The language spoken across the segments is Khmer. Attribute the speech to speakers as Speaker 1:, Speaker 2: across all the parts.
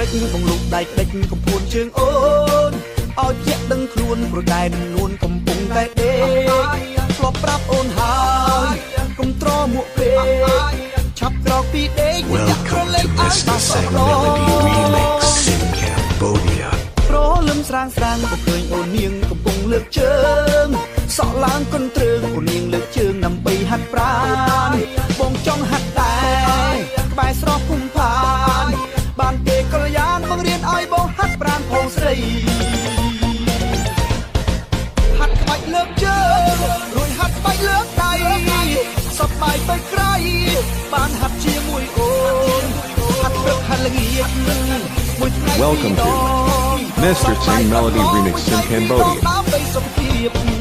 Speaker 1: ចបងលូកដៃក្តិចកំពួនជើងអូនឲ្យជាក់ដឹងខ្លួនប្រកែនឹងនួនកំពុងតែដេកធ្លាប់ប្រាប់អូនហើយកុំត្រមួកពេកឆាប់ក្រោកពីដេក
Speaker 2: Welcome to Mr. Sang Melody Remix in Cambodia
Speaker 1: ប្រលឹមស្រាងស្រាងក៏ឃើញអូននាងកំពុងលើកជើងសក់ឡើងកន្ទ្រើងអូននាងលើកជើងដើម្បីហាត់ប្រាណបងចង់ហាត់ដែរក្បែរស្រស់ភូមិផានបានទេកល្យានបង្រៀនឲ្យបងហាត់ប្រាណផងស្រីហាត់ក្បាច់លើកជើងរួចហាត់ក្បាច់លើកដៃសប្បាយទៅក្រៃបានហាត់ជាមួយអូនហាត់ព្រឹកហាត់ល្ងាចមួយថ្ងៃ
Speaker 3: Welcome to Mr. Sang Melody Remix in Cambodia.
Speaker 1: ដើម្បីសុខភាព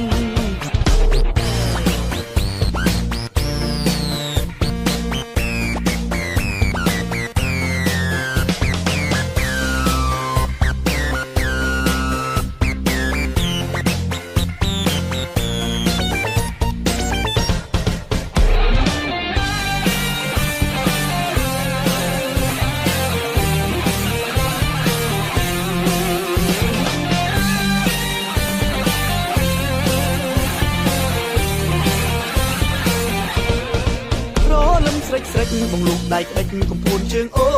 Speaker 1: ស្រេចបងលូកដៃក្តិចកំពួនជើងអូ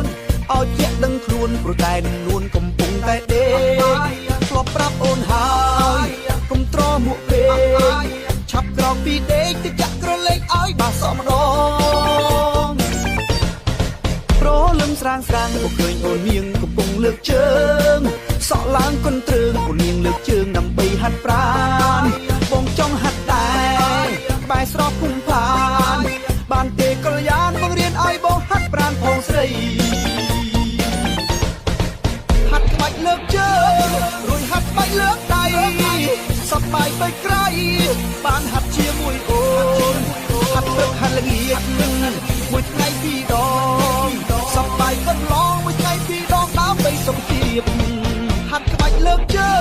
Speaker 1: នឲ្យជាក់ដឹងខ្លួនប្រកែនឹងនួនកំពុងតែដេកធ្លាប់ប្រាប់អូនហើយកុំត្រមួកពេកឆាប់ក្រោកពីដេកទៅចាក់ក្រឡេកឲ្យបាសម្ដងប្រលឹមស្រាងស្រាងក៏ឃើញអូននាងកំពុងលើកជើងសក់ឡើងកន្ទ្រើងអូននាងលើកជើងដើម្បីហាត់ប្រាណបងចង់ហាត់ដែរក្បែរស្រស់ភូមិផានបានទេកល្យានបង្រៀនឲ្យបងហាត់ប្រាណផងស្រីហាត់ក្បាច់លើកជើងរួចហាត់ក្បាច់លើកដៃសប្បាយទៅក្រៃបានហាត់ជាមួយអូនហាត់ព្រឹកហាត់ល្ងាចមួយថ្ងៃពីរដងសប្បាយកន្លងមួយថ្ងៃពីរដងដើម្បីសុខភាពហាត់ក្បាច់លើកជើង